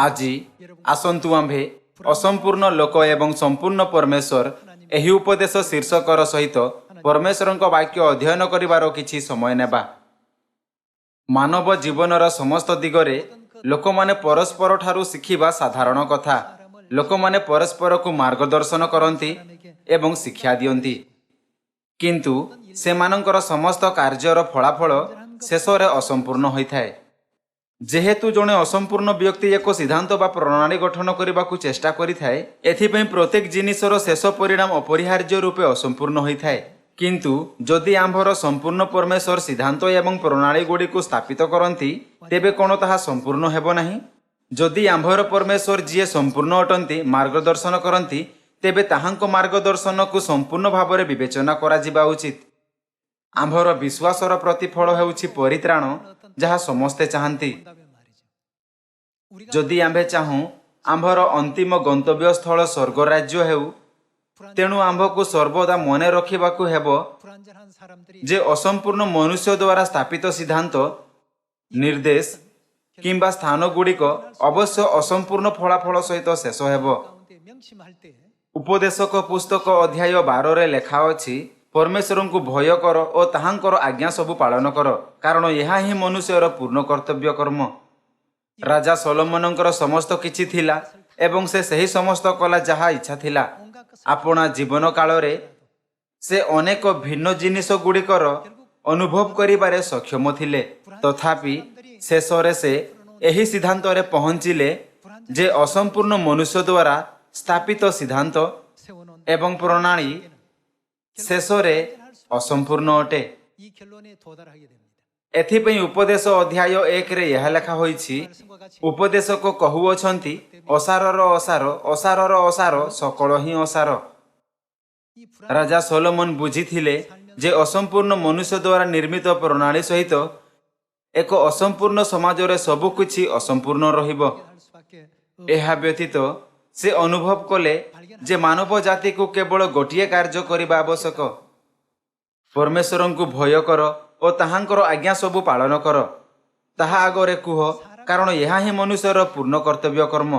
আজি ଆସନ୍ତୁ ଆମ୍ଭେ ଅସମ୍ପୂର୍ଣ୍ଣ ଲୋକ ଏବଂ ସମ୍ପୂର୍ଣ୍ଣ ପରମେଶ୍ୱର ଏହି ଉପଦେଶ ଶୀର୍ଷକର ସହିତ ପରମେଶ୍ୱରଙ୍କ ବାକ୍ୟ ଅଧ୍ୟୟନ କରିବାର କିଛି ସମୟ ନେବା। ମାନବ ଜୀବନର ସମସ୍ତ ଦିଗରେ ଲୋକମାନେ ପରସ୍ପରଠାରୁ ଶିଖିବା ସାଧାରଣ କଥା। ଲୋକମାନେ ପରସ୍ପରକୁ ମାର୍ଗଦର୍ଶନ କରନ୍ତି ଏବଂ ଶିକ୍ଷା ଦିଅନ୍ତି, କିନ୍ତୁ ସେମାନଙ୍କର ସମସ୍ତ କାର୍ଯ୍ୟର ଫଳାଫଳ ଶେଷରେ ଅସମ୍ପୂର୍ଣ୍ଣ ହୋଇଥାଏ। ଯେହେତୁ ଜଣେ ଅସମ୍ପୂର୍ଣ୍ଣ ବ୍ୟକ୍ତି ଏକ ସିଦ୍ଧାନ୍ତ ବା ପ୍ରଣାଳୀ ଗଠନ କରିବାକୁ ଚେଷ୍ଟା କରିଥାଏ, ଏଥିପାଇଁ ପ୍ରତ୍ୟେକ ଜିନିଷର ଶେଷ ପରିଣାମ ଅପରିହାର୍ଯ୍ୟ ରୂପେ ଅସମ୍ପୂର୍ଣ୍ଣ ହୋଇଥାଏ। କିନ୍ତୁ ଯଦି ଆମ୍ଭର ସମ୍ପୂର୍ଣ୍ଣ ପରମେଶ୍ୱର ସିଦ୍ଧାନ୍ତ ଏବଂ ପ୍ରଣାଳୀ ଗୁଡ଼ିକୁ ସ୍ଥାପିତ କରନ୍ତି, ତେବେ କ'ଣ ତାହା ସମ୍ପୂର୍ଣ୍ଣ ହେବ ନାହିଁ? ଯଦି ଆମ୍ଭର ପରମେଶ୍ୱର ଯିଏ ସମ୍ପୂର୍ଣ୍ଣ ଅଟନ୍ତି ମାର୍ଗଦର୍ଶନ କରନ୍ତି, ତେବେ ତାହାଙ୍କ ମାର୍ଗଦର୍ଶନକୁ ସମ୍ପୂର୍ଣ୍ଣ ଭାବରେ ବିବେଚନା କରାଯିବା ଉଚିତ। ଆମ୍ଭର ବିଶ୍ୱାସର ପ୍ରତିଫଳ ହେଉଛି ପରିତ୍ରାଣ, ଯାହା ସମସ୍ତେ ଚାହାନ୍ତି। ଯଦି ଆମ୍ଭେ ଚାହୁଁ ଆମ୍ଭର ଅନ୍ତିମ ଗନ୍ତବ୍ୟସ୍ଥଳ ସ୍ୱର୍ଗ ରାଜ୍ୟ ହେଉ, ତେଣୁ ଆମ୍ଭକୁ ସର୍ବଦା ମନେ ରଖିବାକୁ ହେବ ଯେ ଅସମ୍ପୂର୍ଣ୍ଣ ମନୁଷ୍ୟ ଦ୍ୱାରା ସ୍ଥାପିତ ସିଦ୍ଧାନ୍ତ, ନିର୍ଦ୍ଦେଶ କିମ୍ବା ସ୍ଥାନଗୁଡ଼ିକ ଅବଶ୍ୟ ଅସମ୍ପୂର୍ଣ୍ଣ ଫଳାଫଳ ସହିତ ଶେଷ ହେବ। ଉପଦେଶକ ପୁସ୍ତକ ଅଧ୍ୟାୟ 12ରେ ଲେଖା ଅଛି, ପରମେଶ୍ୱରଙ୍କୁ ଭୟ କର ଓ ତାହାଙ୍କର ଆଜ୍ଞା ସବୁ ପାଳନ କର, କାରଣ ଏହା ହିଁ ମନୁଷ୍ୟର ପୂର୍ଣ୍ଣ କର୍ତ୍ତବ୍ୟ କର୍ମ। ରାଜା ସଲୋମନଙ୍କର ସମସ୍ତ କିଛି ଥିଲା ଏବଂ ସେ ସେହି ସମସ୍ତ କଲା ଯାହା ଇଚ୍ଛା ଥିଲା। ଆପଣା ଜୀବନ କାଳରେ ସେ ଅନେକ ଭିନ୍ନ ଜିନିଷ ଗୁଡ଼ିକର ଅନୁଭବ କରିବାରେ ସକ୍ଷମ ଥିଲେ। ତଥାପି ଶେଷରେ ସେ ଏହି ସିଦ୍ଧାନ୍ତରେ ପହଞ୍ଚିଲେ ଯେ ଅସମ୍ପୂର୍ଣ୍ଣ ମନୁଷ୍ୟ ଦ୍ୱାରା ସ୍ଥାପିତ ସିଦ୍ଧାନ୍ତ ଏବଂ ପ୍ରଣାଳୀ ଶେଷରେ ଅସମ୍ପୂର୍ଣ୍ଣ ଅଟେ। ଏଥିପାଇଁ ଉପଦେଶ ଅଧ୍ୟାୟ 1ରେ ଏହା ଲେଖା ହୋଇଛି, ଉପଦେଶକ କହୁଅଛନ୍ତି, ଅସାରର ଅସାର, ଅସାରର ଅସାର, ସକଳ ହିଁ ଅସାର। ରାଜା ସଲୋମନ ବୁଝିଥିଲେ ଯେ ଅସମ୍ପୂର୍ଣ୍ଣ ମନୁଷ୍ୟ ଦ୍ୱାରା ନିର୍ମିତ ପ୍ରଣାଳୀ ସହିତ ଏକ ଅସମ୍ପୂର୍ଣ୍ଣ ସମାଜରେ ସବୁକିଛି ଅସମ୍ପୂର୍ଣ୍ଣ ରହିବ। ଏହା ବ୍ୟତୀତ ସେ ଅନୁଭବ କଲେ ଯେ ମାନବ ଜାତିକୁ କେବଳ ଗୋଟିଏ କାର୍ଯ୍ୟ କରିବା ଆବଶ୍ୟକ। ପରମେଶ୍ୱରଙ୍କୁ ଭୟ କର ଓ ତାହାଙ୍କର ଆଜ୍ଞା ସବୁ ପାଳନ କର, ତାହା ଆଗରେ କୁହ, କାରଣ ଏହା ହିଁ ମନୁଷ୍ୟର ପୂର୍ଣ୍ଣ କର୍ତ୍ତବ୍ୟ କର୍ମ।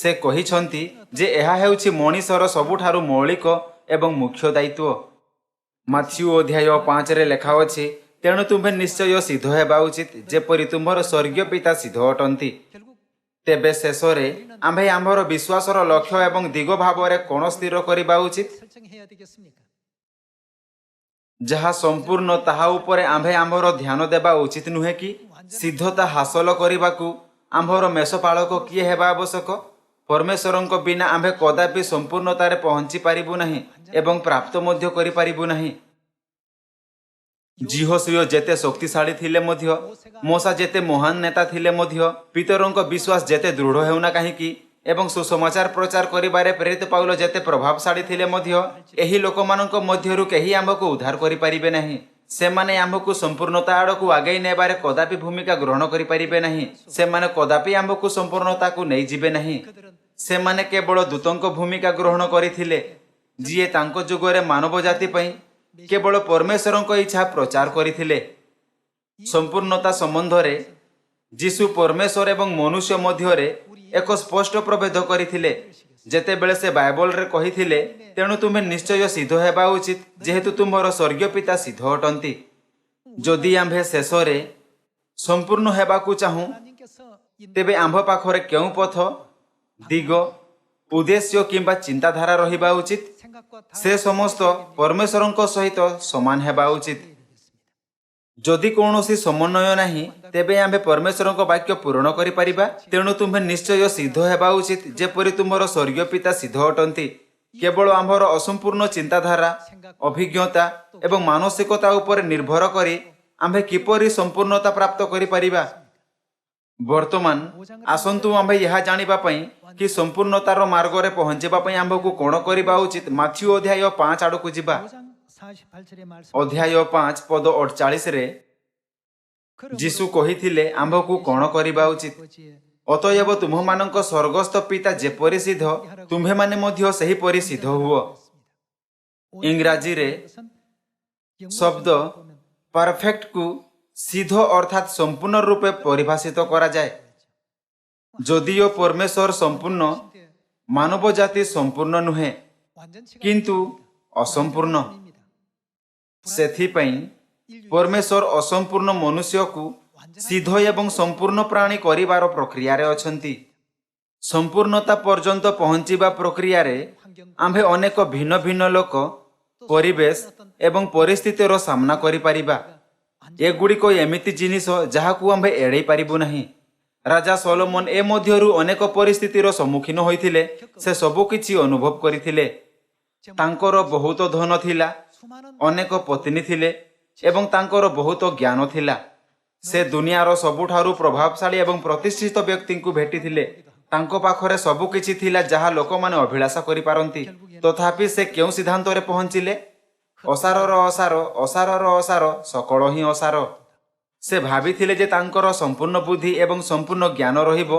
ସେ କହିଛନ୍ତି ଯେ ଏହା ହେଉଛି ମଣିଷର ସବୁଠାରୁ ମୌଳିକ ଏବଂ ମୁଖ୍ୟ ଦାୟିତ୍ୱ। ମାଥ୍ୟୁ ଅଧ୍ୟାୟ 5ରେ ଲେଖା ଅଛି, ତେଣୁ ତୁମ୍ଭେ ନିଶ୍ଚୟ ସିଦ୍ଧ ହେବା ଉଚିତ, ଯେପରି ତୁମ୍ଭର ସ୍ୱର୍ଗୀୟ ପିତା ସିଦ୍ଧ ଅଟନ୍ତି। ତେବେ ଶେଷରେ ଆମ୍ଭେ ଆମ୍ଭର ବିଶ୍ୱାସର ଲକ୍ଷ୍ୟ ଏବଂ ଦିଗ ଭାବରେ କ'ଣ ସ୍ଥିର କରିବା ଉଚିତ? ଯାହା ସମ୍ପୂର୍ଣ୍ଣ ତାହା ଉପରେ ଆମ୍ଭେ ଆମ୍ଭର ଧ୍ୟାନ ଦେବା ଉଚିତ ନୁହେଁ କି? ସିଦ୍ଧତା ହାସଲ କରିବାକୁ ଆମ୍ଭର ମେଷପାଳକ କିଏ ହେବା ଆବଶ୍ୟକ? ପରମେଶ୍ୱରଙ୍କ ବିନା ଆମ୍ଭେ କଦାପି ସମ୍ପୂର୍ଣ୍ଣତାରେ ପହଞ୍ଚି ପାରିବୁ ନାହିଁ ଏବଂ ପ୍ରାପ୍ତ ମଧ୍ୟ କରିପାରିବୁ ନାହିଁ। ଜିହୋଶୁୟ ଯେତେ ଶକ୍ତିଶାଳୀ ଥିଲେ ମଧ୍ୟ, ମୋଶା ଯେତେ ମହାନ ନେତା ଥିଲେ ମଧ୍ୟ, ପିତରଙ୍କ ବିଶ୍ୱାସ ଯେତେ ଦୃଢ଼ ହେଉନା କାହିଁକି ଏବଂ ସୁସମାଚାର ପ୍ରଚାର କରିବାରେ ପ୍ରେରିତ ପାଉଲ ଯେତେ ପ୍ରଭାବଶାଳୀ ଥିଲେ ମଧ୍ୟ, ଏହି ଲୋକମାନଙ୍କ ମଧ୍ୟରୁ କେହି ଆମ୍ଭକୁ ଉଦ୍ଧାର କରିପାରିବେ ନାହିଁ। ସେମାନେ ଆମ୍ଭକୁ ସମ୍ପୂର୍ଣ୍ଣତା ଆଡ଼କୁ ଆଗେଇ ନେବାରେ କଦାପି ଭୂମିକା ଗ୍ରହଣ କରିପାରିବେ ନାହିଁ। ସେମାନେ କଦାପି ଆମ୍ଭକୁ ସମ୍ପୂର୍ଣ୍ଣତାକୁ ନେଇଯିବେ ନାହିଁ। ସେମାନେ କେବଳ ଦୂତଙ୍କ ଭୂମିକା ଗ୍ରହଣ କରିଥିଲେ, ଯିଏ ତାଙ୍କ ଯୁଗରେ ମାନବ ଜାତି ପାଇଁ କେବଳ ପରମେଶ୍ୱରଙ୍କ ଇଚ୍ଛା ପ୍ରଚାର କରିଥିଲେ। ସମ୍ପୂର୍ଣ୍ଣତା ସମ୍ବନ୍ଧରେ ଯୀଶୁ ପରମେଶ୍ୱର ଏବଂ ମନୁଷ୍ୟ ମଧ୍ୟରେ ଏକ ସ୍ପଷ୍ଟ ପ୍ରଭେଦ କରିଥିଲେ, ଯେତେବେଳେ ସେ ବାଇବଲରେ କହିଥିଲେ, ତେଣୁ ତୁମେ ନିଶ୍ଚୟ ସିଦ୍ଧ ହେବା ଉଚିତ, ଯେହେତୁ ତୁମ୍ଭର ସ୍ୱର୍ଗୀୟ ପିତା ସିଦ୍ଧ ଅଟନ୍ତି। ଯଦି ଆମ୍ଭେ ଶେଷରେ ସମ୍ପୂର୍ଣ୍ଣ ହେବାକୁ ଚାହୁଁ, ତେବେ ଆମ୍ଭ ପାଖରେ କେଉଁ ପଥ, ଦିଗ, ଉଦ୍ଦେଶ୍ୟ କିମ୍ବା ଚିନ୍ତାଧାରା ରହିବା ଉଚିତ? ସେ ସମସ୍ତ ପରମେଶ୍ୱରଙ୍କ ସହିତ ସମାନ ହେବା ଉଚିତ। ଯଦି କୌଣସି ସମନ୍ୱୟ ନାହିଁ, ତେବେ ଆମ୍ଭେ ପରମେଶ୍ୱରଙ୍କ ବାକ୍ୟ ପୂରଣ କରିପାରିବା। ତେଣୁ ତୁମ୍ଭେ ନିଶ୍ଚୟ ସିଦ୍ଧ ହେବା ଉଚିତ, ଯେପରି ତୁମ୍ଭର ସ୍ୱର୍ଗୀୟ ପିତା ସିଦ୍ଧ ଅଟନ୍ତି। କେବଳ ଆମ୍ଭର ଅସମ୍ପୂର୍ଣ୍ଣ ଚିନ୍ତାଧାରା, ଅଭିଜ୍ଞତା ଏବଂ ମାନସିକତା ଉପରେ ନିର୍ଭର କରି ଆମ୍ଭେ କିପରି ସମ୍ପୂର୍ଣ୍ଣତା ପ୍ରାପ୍ତ କରିପାରିବା? ବର୍ତ୍ତମାନ ଆସନ୍ତୁ ଆମ୍ଭେ ଏହା ଜାଣିବା ପାଇଁ କି ସମ୍ପୂର୍ଣ୍ଣତାର ମାର୍ଗରେ ପହଞ୍ଚିବା ପାଇଁ ଆମ୍ଭକୁ କ'ଣ କରିବା ଉଚିତ। ମାଥ୍ୟୁ ଅଧ୍ୟାୟ 5 ଆଡ଼କୁ ଯିବା। ଅଧ୍ୟାୟ 5 ପଦ 48ରେ ଯୀଶୁ କହିଥିଲେ ଆମ୍ଭକୁ କ'ଣ କରିବା ଉଚିତ। ଅତଏବ ତୁମ୍ଭମାନଙ୍କ ସ୍ୱର୍ଗସ୍ଥ ପିତା ଯେପରି ସିଦ୍ଧ, ତୁମ୍ଭେମାନେ ମଧ୍ୟ ସେହିପରି ସିଦ୍ଧ ହୁଅ। ଇଂରାଜୀରେ ଶବ୍ଦ ପରଫେକ୍ଟକୁ ସିଦ୍ଧ ଅର୍ଥାତ୍ ସମ୍ପୂର୍ଣ୍ଣ ରୂପେ ପରିଭାଷିତ କରାଯାଏ। ଯଦିଓ ପରମେଶ୍ୱର ସମ୍ପୂର୍ଣ୍ଣ, ମାନବ ଜାତି ସମ୍ପୂର୍ଣ୍ଣ ନୁହେଁ କିନ୍ତୁ ଅସମ୍ପୂର୍ଣ୍ଣ। ସେଥିପାଇଁ ପରମେଶ୍ୱର ଅସମ୍ପୂର୍ଣ୍ଣ ମନୁଷ୍ୟକୁ ସିଦ୍ଧ ଏବଂ ସମ୍ପୂର୍ଣ୍ଣ ପ୍ରାଣୀ କରିବାର ପ୍ରକ୍ରିୟାରେ ଅଛନ୍ତି। ସମ୍ପୂର୍ଣ୍ଣତା ପର୍ଯ୍ୟନ୍ତ ପହଞ୍ଚିବା ପ୍ରକ୍ରିୟାରେ ଆମ୍ଭେ ଅନେକ ଭିନ୍ନ ଭିନ୍ନ ଲୋକ, ପରିବେଶ ଏବଂ ପରିସ୍ଥିତିର ସାମ୍ନା କରିପାରିବା। ଏଗୁଡ଼ିକ ଏମିତି ଜିନିଷ ଯାହାକୁ ଆମ୍ଭେ ଏଡ଼େଇ ପାରିବୁ ନାହିଁ। ରାଜା ସଲୋମନ ଏ ମଧ୍ୟରୁ ଅନେକ ପରିସ୍ଥିତିର ସମ୍ମୁଖୀନ ହୋଇଥିଲେ। ସେ ସବୁ କିଛି ଅନୁଭବ କରିଥିଲେ। ତାଙ୍କର ବହୁତ ଧନ ଥିଲା, ଅନେକ ପତ୍ନୀ ଥିଲେ ଏବଂ ତାଙ୍କର ବହୁତ ଜ୍ଞାନ ଥିଲା। ସେ ଦୁନିଆର ସବୁଠାରୁ ପ୍ରଭାବଶାଳୀ ଏବଂ ପ୍ରତିଷ୍ଠିତ ବ୍ୟକ୍ତିଙ୍କୁ ଭେଟିଥିଲେ। ତାଙ୍କ ପାଖରେ ସବୁ କିଛି ଥିଲା ଯାହା ଲୋକମାନେ ଅଭିଳାଷ କରିପାରନ୍ତି। ତଥାପି ସେ କେଉଁ ସିଦ୍ଧାନ୍ତରେ ପହଞ୍ଚିଲେ? ଅସାରର ଅସାର, ଅସାରର ଅସାର, ସକଳ ହିଁ ଅସାର। ସେ ଭାବିଥିଲେ ଯେ ତାଙ୍କର ସମ୍ପୂର୍ଣ୍ଣ ବୁଦ୍ଧି ଏବଂ ସମ୍ପୂର୍ଣ୍ଣ ଜ୍ଞାନ ରହିବ,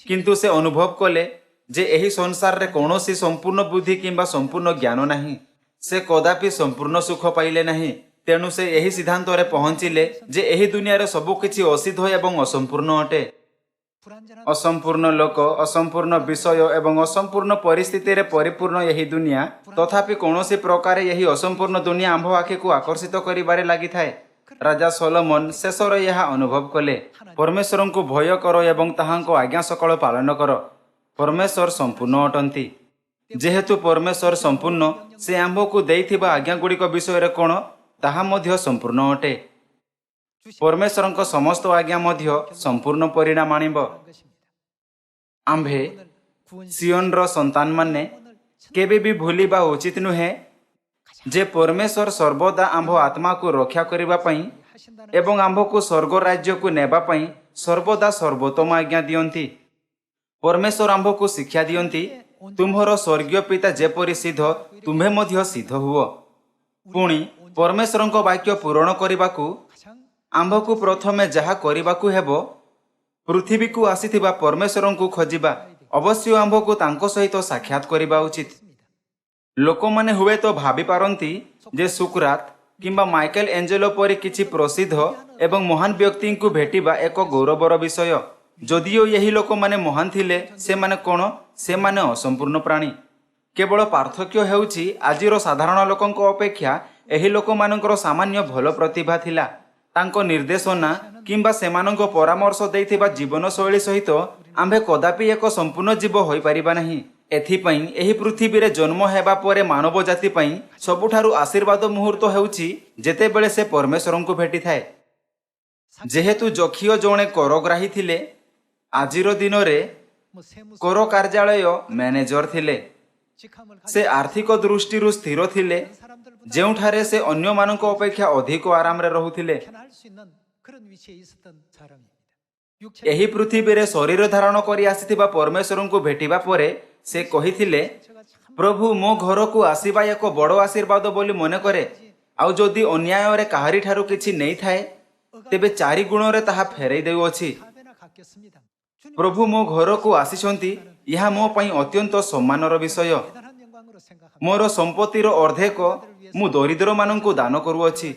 କିନ୍ତୁ ସେ ଅନୁଭବ କଲେ ଯେ ଏହି ସଂସାରରେ କୌଣସି ସମ୍ପୂର୍ଣ୍ଣ ବୁଦ୍ଧି କିମ୍ବା ସମ୍ପୂର୍ଣ୍ଣ ଜ୍ଞାନ ନାହିଁ। ସେ କଦାପି ସମ୍ପୂର୍ଣ୍ଣ ସୁଖ ପାଇଲେ ନାହିଁ। ତେଣୁ ସେ ଏହି ସିଦ୍ଧାନ୍ତରେ ପହଞ୍ଚିଲେ ଯେ ଏହି ଦୁନିଆରେ ସବୁକିଛି ଅସିଦ୍ଧ ଏବଂ ଅସମ୍ପୂର୍ଣ୍ଣ ଅଟେ। ଅସମ୍ପୂର୍ଣ୍ଣ ଲୋକ, ଅସମ୍ପୂର୍ଣ୍ଣ ବିଷୟ ଏବଂ ଅସମ୍ପୂର୍ଣ୍ଣ ପରିସ୍ଥିତିରେ ପରିପୂର୍ଣ୍ଣ ଏହି ଦୁନିଆ, ତଥାପି କୌଣସି ପ୍ରକାରେ ଏହି ଅସମ୍ପୂର୍ଣ୍ଣ ଦୁନିଆ ଆମ୍ଭ ଆଖିକୁ ଆକର୍ଷିତ କରିବାରେ ଲାଗିଥାଏ। ରାଜା ସଲୋମନ ଶେଷରେ ଏହା ଅନୁଭବ କଲେ। ପରମେଶ୍ୱରଙ୍କୁ ଭୟ କର ଏବଂ ତାହାଙ୍କ ଆଜ୍ଞା ସକଳ ପାଳନ କର। ପରମେଶ୍ୱର ସମ୍ପୂର୍ଣ୍ଣ ଅଟନ୍ତି। ଯେହେତୁ ପରମେଶ୍ୱର ସମ୍ପୂର୍ଣ୍ଣ, ସେ ଆମ୍ଭକୁ ଦେଇଥିବା ଆଜ୍ଞାଗୁଡ଼ିକ ବିଷୟରେ କ'ଣ ତାହା ମଧ୍ୟ ସମ୍ପୂର୍ଣ୍ଣ ଅଟେ। ପରମେଶ୍ୱରଙ୍କ ସମସ୍ତ ଆଜ୍ଞା ମଧ୍ୟ ସମ୍ପୂର୍ଣ୍ଣ ପରିଣାମ ଆଣିବ। ଆମ୍ଭେ ସିଓନର ସନ୍ତାନମାନେ କେବେ ବି ଭୁଲିବା ଉଚିତ ନୁହେଁ ଯେ ପରମେଶ୍ୱର ସର୍ବଦା ଆମ୍ଭ ଆତ୍ମାକୁ ରକ୍ଷା କରିବା ପାଇଁ ଏବଂ ଆମ୍ଭକୁ ସ୍ୱର୍ଗ ରାଜ୍ୟକୁ ନେବା ପାଇଁ ସର୍ବଦା ସର୍ବୋତ୍ତମ ଆଜ୍ଞା ଦିଅନ୍ତି। ପରମେଶ୍ୱର ଆମ୍ଭକୁ ଶିକ୍ଷା ଦିଅନ୍ତି, ତୁମ୍ଭର ସ୍ୱର୍ଗୀୟ ପିତା ଯେପରି ସିଦ୍ଧ, ତୁମ୍ଭେ ମଧ୍ୟ ସିଦ୍ଧ ହୁଅ। ପୁଣି ପରମେଶ୍ୱରଙ୍କ ବାକ୍ୟ ପୂରଣ କରିବାକୁ ଆମ୍ଭକୁ ପ୍ରଥମେ ଯାହା କରିବାକୁ ହେବ, ପୃଥିବୀକୁ ଆସିଥିବା ପରମେଶ୍ୱରଙ୍କୁ ଖୋଜିବା। ଅବଶ୍ୟ ଆମ୍ଭକୁ ତାଙ୍କ ସହିତ ସାକ୍ଷାତ କରିବା ଉଚିତ। ଲୋକମାନେ ହୁଏତ ଭାବିପାରନ୍ତି ଯେ ସୁକରାତ କିମ୍ବା ମାଇକେଲ ଏଞ୍ଜେଲୋ ପରି କିଛି ପ୍ରସିଦ୍ଧ ଏବଂ ମହାନ ବ୍ୟକ୍ତିଙ୍କୁ ଭେଟିବା ଏକ ଗୌରବର ବିଷୟ। ଯଦିଓ ଏହି ଲୋକମାନେ ମହାନ ଥିଲେ, ସେମାନେ କ'ଣ? ସେମାନେ ଅସମ୍ପୂର୍ଣ୍ଣ ପ୍ରାଣୀ। କେବଳ ପାର୍ଥକ୍ୟ ହେଉଛି ଆଜିର ସାଧାରଣ ଲୋକଙ୍କ ଅପେକ୍ଷା ଏହି ଲୋକମାନଙ୍କର ସାମାନ୍ୟ ଭଲ ପ୍ରତିଭା ଥିଲା। ତାଙ୍କ ନିର୍ଦ୍ଦେଶନା କିମ୍ବା ସେମାନଙ୍କ ପରାମର୍ଶ ଦେଇଥିବା ଜୀବନଶୈଳୀ ସହିତ ଆମ୍ଭେ କଦାପି ଏକ ସମ୍ପୂର୍ଣ୍ଣ ଜୀବ ହୋଇପାରିବା ନାହିଁ। ଏଥିପାଇଁ ଏହି ପୃଥିବୀରେ ଜନ୍ମ ହେବା ପରେ ମାନବ ଜାତି ପାଇଁ ସବୁଠାରୁ ଆଶୀର୍ବାଦ ମୁହୂର୍ତ୍ତ ହେଉଛି ଯେତେବେଳେ ସେ ପରମେଶ୍ୱରଙ୍କୁ ଭେଟିଥାଏ। ଯେହେତୁ ଯକ୍ଷୀୟ ଜଣେ କରଗ୍ରାହୀ ଥିଲେ, ଆଜିର ଦିନରେ କର କାର୍ଯ୍ୟାଳୟ ମ୍ୟାନେଜର ଥିଲେ। ସେ ଆର୍ଥିକ ଦୃଷ୍ଟିରୁ ସ୍ଥିର ଥିଲେ, ଯେଉଁଠାରେ ସେ ଅନ୍ୟମାନଙ୍କ ଅପେକ୍ଷା ଅଧିକ ଆରାମରେ ରହୁଥିଲେ। ଏହି ପୃଥିବୀରେ ଶରୀର ଧାରଣ କରି ଆସିଥିବା ପରମେଶ୍ୱରଙ୍କୁ ଭେଟିବା ପରେ ସେ କହିଥିଲେ, ପ୍ରଭୁ, ମୋ ଘରକୁ ଆସିବା ଏକ ବଡ଼ ଆଶୀର୍ବାଦ ବୋଲି ମନେ କରେ। ଆଉ ଯଦି ଅନ୍ୟାୟରେ କାହାରିଠାରୁ କିଛି ନେଇଥାଏ, ତେବେ 4 ଗୁଣରେ ତାହା ଫେରାଇ ଦେଉଅଛି। ପ୍ରଭୁ ମୋ ଘରକୁ ଆସିଛନ୍ତି, ଏହା ମୋ ପାଇଁ ଅତ୍ୟନ୍ତ ସମ୍ମାନର ବିଷୟ। ମୋର ସମ୍ପତ୍ତିର ଅର୍ଦ୍ଧେକ ମୁଁ ଦରିଦ୍ରମାନଙ୍କୁ ଦାନ କରୁଅଛି।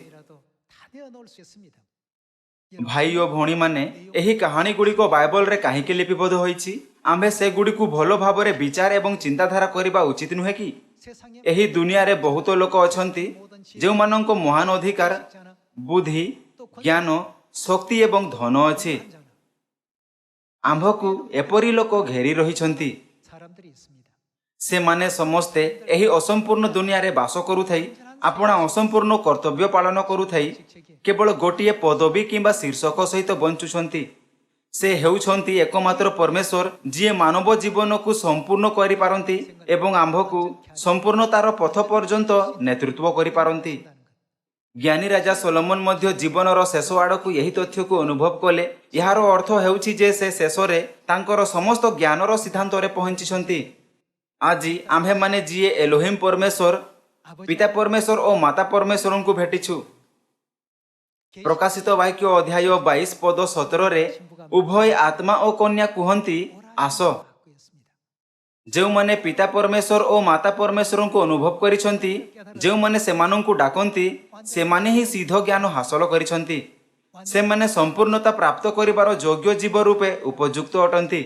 ଭାଇ ଓ ଭଉଣୀମାନେ, ଏହି କାହାଣୀ ଗୁଡ଼ିକ ବାଇବଲରେ କାହିଁକି ଲିପିବଦ୍ଧ ହୋଇଛି? ଆମ୍ଭେ ସେଗୁଡ଼ିକୁ ଭଲ ଭାବରେ ବିଚାର ଏବଂ ଚିନ୍ତାଧାରା କରିବା ଉଚିତ ନୁହେଁ କି? ଏହି ଦୁନିଆରେ ବହୁତ ଲୋକ ଅଛନ୍ତି ଯେଉଁମାନଙ୍କ ମହାନ ଅଧିକାର, ବୁଦ୍ଧି, ଜ୍ଞାନ, ଶକ୍ତି ଏବଂ ଧନ ଅଛି। ଆମ୍ଭକୁ ଏପରି ଲୋକ ଘେରି ରହିଛନ୍ତି। ସେମାନେ ସମସ୍ତେ ଏହି ଅସମ୍ପୂର୍ଣ୍ଣ ଦୁନିଆରେ ବାସ କରୁଥାଇ ଆପଣା ଅସମ୍ପୂର୍ଣ୍ଣ କର୍ତ୍ତବ୍ୟ ପାଳନ କରୁଥାଇ କେବଳ ଗୋଟିଏ ପଦବୀ କିମ୍ବା ଶୀର୍ଷକ ସହିତ ବଞ୍ଚୁଛନ୍ତି। ସେ ହେଉଛନ୍ତି ଏକମାତ୍ର ପରମେଶ୍ୱର, ଯିଏ ମାନବ ଜୀବନକୁ ସମ୍ପୂର୍ଣ୍ଣ କରିପାରନ୍ତି ଏବଂ ଆମ୍ଭକୁ ସମ୍ପୂର୍ଣ୍ଣତାର ପଥ ପର୍ଯ୍ୟନ୍ତ ନେତୃତ୍ୱ କରିପାରନ୍ତି। ଜ୍ଞାନୀ ରାଜା ସଲୋମନ ମଧ୍ୟ ଜୀବନର ଶେଷ ଆଡ଼କୁ ଏହି ତଥ୍ୟକୁ ଅନୁଭବ କଲେ। ଏହାର ଅର୍ଥ ହେଉଛି ଯେ ସେ ଶେଷରେ ତାଙ୍କର ସମସ୍ତ ଜ୍ଞାନର ସିଦ୍ଧାନ୍ତରେ ପହଞ୍ଚିଛନ୍ତି। ଆଜି ଆମ୍ଭେମାନେ ଯିଏ ଏଲୋହିମ୍ ପରମେଶ୍ୱର, ପିତା ପରମେଶ୍ୱର ଓ ମାତା ପରମେଶ୍ୱରଙ୍କୁ ଭେଟିଛୁ। ପ୍ରକାଶିତ ବାକ୍ୟ ଅଧ୍ୟାୟ 22 ପଦ 17ରେ ଉଭୟ ଆତ୍ମା ଓ କନ୍ୟା କୁହନ୍ତି, ଆସ। ଯେଉଁମାନେ ପିତା ପରମେଶ୍ୱର ଓ ମାତା ପରମେଶ୍ୱରଙ୍କୁ ଅନୁଭବ କରିଛନ୍ତି, ଯେଉଁମାନେ ସେମାନଙ୍କୁ ଡାକନ୍ତି, ସେମାନେ ହିଁ ସିଦ୍ଧ ଜ୍ଞାନ ହାସଲ କରିଛନ୍ତି। ସେମାନେ ସମ୍ପୂର୍ଣ୍ଣତା ପ୍ରାପ୍ତ କରିବାର ଯୋଗ୍ୟ ଜୀବ ରୂପେ ଉପଯୁକ୍ତ ଅଟନ୍ତି।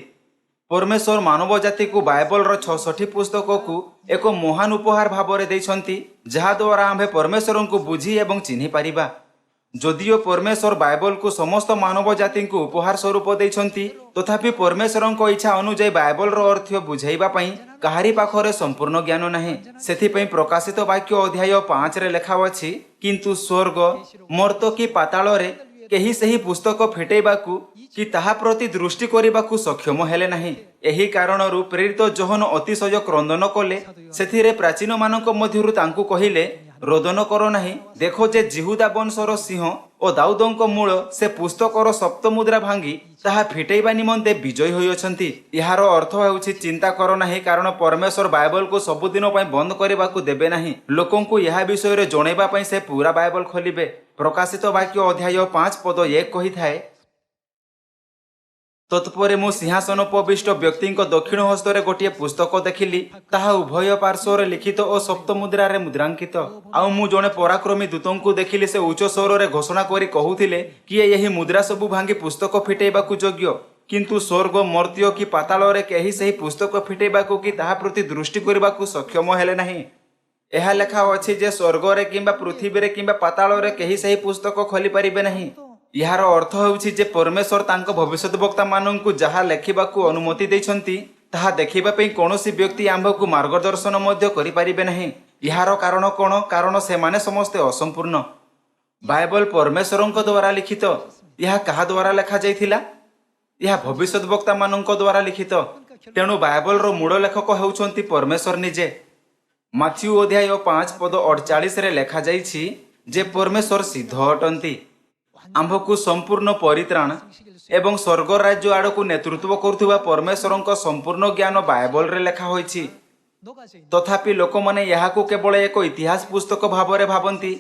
परमेश्वर मानव जाति को बाइबल 66 पुस्तक को एक महान उपहार भाव देइछंती जहा द्वारा आम्भे परमेश्वर को बुझी एवं चिन्हि पारिबा। जदियो परमेश्वर बाइबल को समस्त मानव जाति को उपहार स्वरूप देइछंती तथापि परमेश्वर इच्छा अनुଯାयी बाइबल अर्थ बुझाइबा पई काहारी पाखरे संपूर्ण ज्ञान नाही। सेथिपई प्रकाशित वाक्य अध्याय 5 रे लेखा अछि, किंतु स्वर्ग मर्त्य कि पाताल रे केही सही पुस्तक फिटेइबाकू कि ताहा प्रति दृष्टि करिबाकू सक्षम हेले नाही। एही कारणरू प्रेरित जोहन अतिशय क्रंदन कले। सेथिरे प्राचीन मानक मध्यरु तांकू कहिले, रोदन करो नाही, देखो जे जिहुदा वंशर सिंह ओ दाऊदंक मूल से पुस्तकर सप्त मुद्रा भांगी ताहा फिटेइबा निमंते विजयी होइछंती। यार अर्थ हेउछि चिंता करो नाही, कारण परमेश्वर बाइबल को सबुदिन पई बंद करिबाकू देबे नाही। लोकंकू यहा विषय रे जणैबा पई से पूरा बाइबल खोलिबे। प्रकाशित वाक्य अध्याय 5 पद 1 कहिथाए, तत्परे मु सिंहासनोपविष्ट व्यक्ति दक्षिण हस्तरे गोटे पुस्तक देखिली, ताहा उभय पार्श्वर लिखित और सप्त मुद्रारे मुद्रांकित। आउ मु जणे पराक्रमी दूतंकु देखिली, से उच्च स्वर घोषणा करी कहूथिले कि यही मुद्रा सबु भांगी पुस्तक फिटेइबाकू योग्य, किंतु स्वर्ग मर्त्य कि पाताल रे केही सही पुस्तक फिटेइबाकू कि ताहा प्रति दृष्टि करिबाकू सक्षम हेले नाही। एहा लेखा अछि जे स्वर्ग रे किंबा पृथ्वी रे किंबा पाताल रे केही सही पुस्तक खोली परिबे नाही। यार अर्थ हेउछि जे परमेश्वर तांक भविष्यद्वक्ता माननकु जहा लेखिबाकू अनुमति दैछंती ताहा देखिबा पई कोनोसी व्यक्ति आंभकु मार्गदर्शन मध्य करि परिबे नाही। यार कारण कोन? कारण से माने समस्त असंपूर्ण। बाइबल परमेश्वरंक द्वारा लिखित। यह कहा द्वारा लेखा जाइथिला? यह भविष्यद्वक्ता माननक द्वारा लिखित। तेणु बाइबल रो मूल लेखक हेउछंती परमेश्वर निजे। माथ्यू अध्याय 5 पद 48 रे लेखा जाइछि जे परमेश्वर सिद्ध अटंती। आंभकु संपूर्ण परित्राण एवं स्वर्ग राज्य आड़कू नेतृत्व करुवा परमेश्वर संपूर्ण ज्ञान बाइबल रे लेखा होइछि। तथापि लोक माने याहाकू केवल एक इतिहास पुस्तक भावरे भाबंती,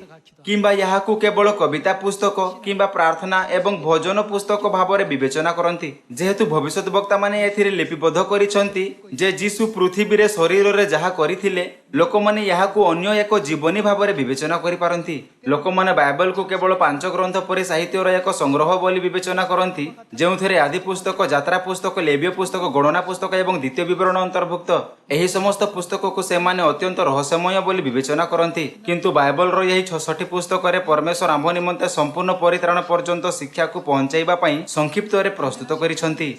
किंबा याहाकू केवल कविता पुस्तक किंबा प्रार्थना एवं भजन पुस्तक भावरे विवेचना करंती। जेहेतु भविष्यद्वक्ता माने एथिरे लिपिबद्ध करिसंती जे यीशु पृथ्वी रे शरीर रे जहा करिथिले, लोक माने याहाकू अन्य एक जीवनी भावरे विवेचना करि पारंती। लोक माने बाइबल को केवल 5 ग्रंथ परि साहित्यर एक संग्रह बोली विवेचना करंती, जेउथरे आदि पुस्तक, यात्रा पुस्तक, लेव्य पुस्तक, गणना पुस्तक एवं द्वितीय विवरण अंतर्भुक्त। एही समस्त पुस्तक को से माने अत्यंत रहस्यमय बोली विवेचना करंती, किंतु बाइबल रो यही 66 पुस्तक रे परमेश्वर आंभ निमंते संपूर्ण परित्राण पर्यंत शिक्षा को पहुंचाइबा पई संक्षिप्त रे प्रस्तुत करिसंती।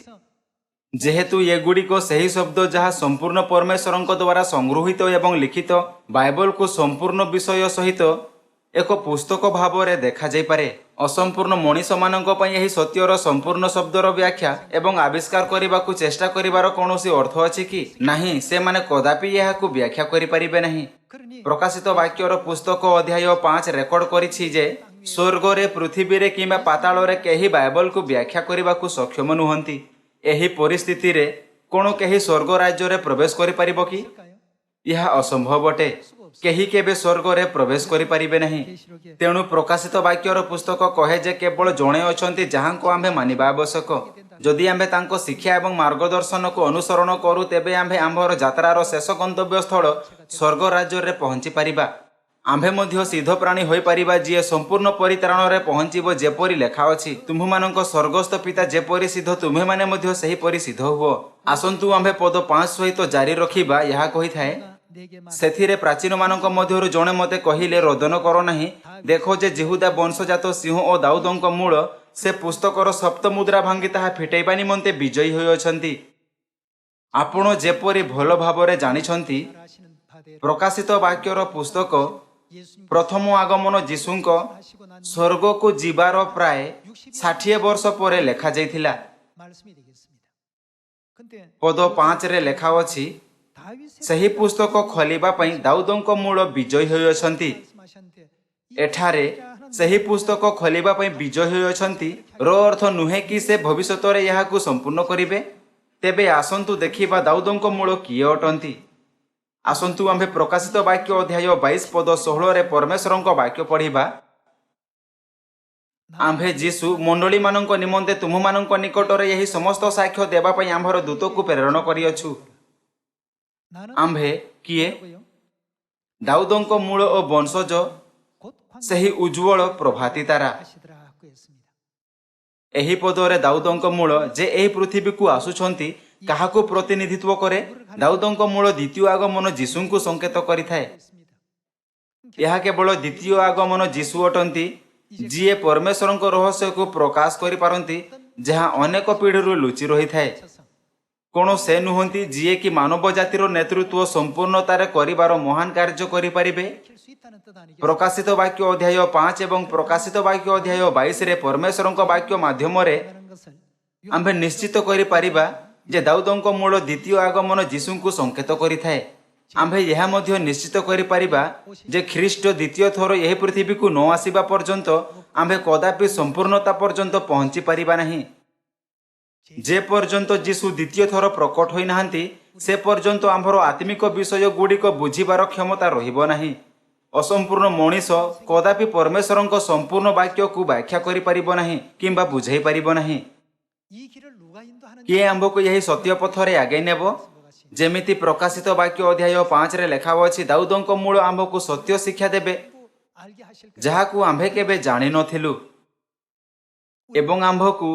जेहेतु ये गुड़िक सही शब्द जहाँ संपूर्ण परमेश्वरंक द्वारा संगृहित एवं लिखित, बाइबल को संपूर्ण विषय सहित एक पुस्तक भाव रे देखा जाय पारे। असंपूर्ण मनीष मानक पई यही सत्यर संपूर्ण शब्दर व्याख्या एवं आविष्कार करबाकू चेष्टा करिवार कोनोसी अर्थ अछि कि नाही, से माने कदापि यहाकू व्याख्या करि परिबे नाही। प्रकाशित वाक्यर पुस्तक अध्याय 5 रेकर्ड करिछि जे स्वर्ग रे, पृथ्वी रे किंबा पाताल रे केही बाइबल को व्याख्या करिबाकू सक्षम नुहंती। एही परिस्थिति रे कोन केही स्वर्ग राज्य रे प्रवेश करि परिबो कि? यह असंभव अटे। केही केबे स्वर्ग रे प्रवेश करि परिबे नहीं। तेणु प्रकाशित वाक्यर पुस्तक कहे जे केवल जणे अछंती जहांको आम्भे मानिबा आवश्यक। जदि आम्भे तांको शिक्षा एवं मार्गदर्शन को अनुसरण करू, तेबे आम्भे आम्भर यात्रार शेष गंतव्य स्थल स्वर्ग राज्य रे पहुंची पारिबा। आम्भे मध्य सिद्ध प्राणी होई पारिबा, जे संपूर्ण परित्राण रे पहुंचीबो, जेपरि लेखा अछि, तुम्हमानक स्वर्गस्थ पिता जेपरि सिद्ध, तुम्हे माने मध्य सेही परि सिद्ध हुओ। आसंतु आम्भे पद 5 सहित जारी रखिबा। यहा कहिथाए, सेथिरे प्राचीन मानक मध्यरु जणे मते कहिले, रोदन करो नाही, देखो जे जिहुदा वंशजात सिंह ओ दाऊदंक मूल से पुस्तकर सप्त मुद्रा भांगी ताहा फिटेइबा निमंते विजयी होइछंती। आपण जेपरि भल भावरे जानिछंती, प्रकाशित वाक्यर पुस्तक प्रथम आगमन जीशुंक स्वर्ग को जीवार प्राय 60 वर्ष परे लेखा जाइथिला। पद 5 रे लेखा अछि, सही पुस्तक खोलिबा पई दाऊदंक मूल विजयी होइछंती। एठारे सही पुस्तक खोलिबा पई विजयी होइछंती रो अर्थ नुहे कि से भविष्यत रे याहाकू संपूर्ण करिवे। तेबे आसंतु देखिबा दाऊदंक मूल किए अटंती। आसंतु आम्भे प्रकाशित वाक्य अध्याय 22 पद 16 रे परमेश्वरंक वाक्य पढ़िबा। आम्भे जीशु मंडली मानक निमंते तुम मानक निकट रे यही समस्त साक्ष्य देबा पई आम्भर दूत को प्रेरण करियछु। आम्भे किए? दाऊदंक मूल ओ वंशज, सही उज्ज्वल प्रभाती तारा। एही पदरे दाऊदंक मूल जे एही पृथ्वी को आसुछंती, କାହାକୁ ପ୍ରତିନିଧିତ୍ୱ କରେ? ଦାଉଦଙ୍କ ମୂଳ ଦ୍ୱିତୀୟ ଆଗମନ ଯୀଶୁଙ୍କୁ ସଂକେତ କରିଥାଏ। ଏହା କେବଳ ଦ୍ୱିତୀୟ ଆଗମନ ଯୀଶୁ ଅଟନ୍ତି, ଯିଏ ପରମେଶ୍ୱରଙ୍କ ରହସ୍ୟକୁ ପ୍ରକାଶ କରିପାରନ୍ତି ଯାହା ଅନେକ ପିଢ଼ିରୁ ଲୁଚି ରହିଥାଏ। କଣ ସେ ନୁହନ୍ତି ଯିଏକି ମାନବ ଜାତିର ନେତୃତ୍ୱ ସମ୍ପୂର୍ଣ୍ଣତାରେ କରିବାର ମହାନ କାର୍ଯ୍ୟ କରିପାରିବେ? ପ୍ରକାଶିତ ବାକ୍ୟ ଅଧ୍ୟାୟ 5 ଏବଂ ପ୍ରକାଶିତ ବାକ୍ୟ ଅଧ୍ୟାୟ 22ରେ ପରମେଶ୍ୱରଙ୍କ ବାକ୍ୟ ମାଧ୍ୟମରେ ଆମ୍ଭେ ନିଶ୍ଚିତ କରିପାରିବା ଯେ ଦାଉଦଙ୍କ ମୂଳ ଦ୍ୱିତୀୟ ଆଗମନ ଯୀଶୁଙ୍କୁ ସଂକେତ କରିଥାଏ। ଆମ୍ଭେ ଏହା ମଧ୍ୟ ନିଶ୍ଚିତ କରିପାରିବା ଯେ ଖ୍ରୀଷ୍ଟ ଦ୍ୱିତୀୟ ଥର ଏହି ପୃଥିବୀକୁ ନ ଆସିବା ପର୍ଯ୍ୟନ୍ତ ଆମ୍ଭେ କଦାପି ସମ୍ପୂର୍ଣ୍ଣତା ପର୍ଯ୍ୟନ୍ତ ପହଞ୍ଚି ପାରିବା ନାହିଁ। ଯେ ପର୍ଯ୍ୟନ୍ତ ଯୀଶୁ ଦ୍ୱିତୀୟ ଥର ପ୍ରକଟ ହୋଇନାହାନ୍ତି ସେ ପର୍ଯ୍ୟନ୍ତ ଆମ୍ଭର ଆତ୍ମିକ ବିଷୟ ଗୁଡ଼ିକ ବୁଝିବାର କ୍ଷମତା ରହିବ ନାହିଁ। ଅସମ୍ପୂର୍ଣ୍ଣ ମଣିଷ କଦାପି ପରମେଶ୍ୱରଙ୍କ ସମ୍ପୂର୍ଣ୍ଣ ବାକ୍ୟକୁ ବ୍ୟାଖ୍ୟା କରିପାରିବ ନାହିଁ କିମ୍ବା ବୁଝାଇ ପାରିବ ନାହିଁ। କିଏ ଆମ୍ଭକୁ ଏହି ସତ୍ୟ ପଥରେ ଆଗେଇ ନେବ? ଯେମିତି ପ୍ରକାଶିତ ବାକ୍ୟ ଅଧ୍ୟାୟ 5ରେ ଲେଖା ଅଛି, ଦାଉଦଙ୍କ ମୂଳ ଆମ୍ଭକୁ ସତ୍ୟ ଶିକ୍ଷା ଦେବେ ଯାହାକୁ ଆମ୍ଭେ କେବେ ଜାଣିନଥିଲୁ ଏବଂ ଆମ୍ଭକୁ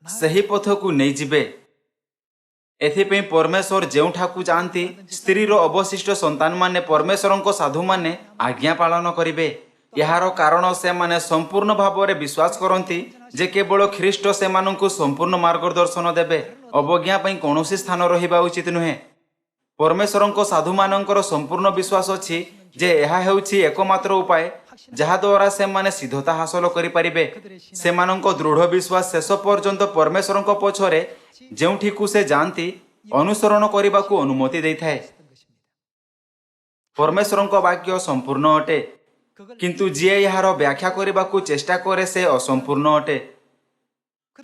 ସେହି ପଥକୁ ନେଇଯିବେ। ଏଥିପାଇଁ ପରମେଶ୍ୱର ଯେଉଁଠାକୁ ଯାଆନ୍ତି ସ୍ତ୍ରୀର ଅବଶିଷ୍ଟ ସନ୍ତାନମାନେ ପରମେଶ୍ୱରଙ୍କ ସାଧୁମାନେ ଆଜ୍ଞା ପାଳନ କରିବେ। ଏହାର କାରଣ ସେମାନେ ସମ୍ପୂର୍ଣ୍ଣ ଭାବରେ ବିଶ୍ୱାସ କରନ୍ତି ଯେ କେବଳ ଖ୍ରୀଷ୍ଟ ସେମାନଙ୍କୁ ସମ୍ପୂର୍ଣ୍ଣ ମାର୍ଗଦର୍ଶନ ଦେବେ। ଅବଜ୍ଞା ପାଇଁ କୌଣସି ସ୍ଥାନ ରହିବା ଉଚିତ ନୁହେଁ। ପରମେଶ୍ୱରଙ୍କ ସାଧୁମାନଙ୍କର ସମ୍ପୂର୍ଣ୍ଣ ବିଶ୍ୱାସ ଅଛି ଯେ ଏହା ହେଉଛି ଏକମାତ୍ର ଉପାୟ ଯାହାଦ୍ୱାରା ସେମାନେ ସିଦ୍ଧତା ହାସଲ କରିପାରିବେ। ସେମାନଙ୍କ ଦୃଢ଼ ବିଶ୍ୱାସ ଶେଷ ପର୍ଯ୍ୟନ୍ତ ପରମେଶ୍ୱରଙ୍କ ପଛରେ ଯେଉଁଠିକୁ ସେ ଯାଆନ୍ତି ଅନୁସରଣ କରିବାକୁ ଅନୁମତି ଦେଇଥାଏ। ପରମେଶ୍ୱରଙ୍କ ବାକ୍ୟ ସମ୍ପୂର୍ଣ୍ଣ ଅଟେ, କିନ୍ତୁ ଯିଏ ଏହାର ବ୍ୟାଖ୍ୟା କରିବାକୁ ଚେଷ୍ଟା କରେ ସେ ଅସମ୍ପୂର୍ଣ୍ଣ ଅଟେ।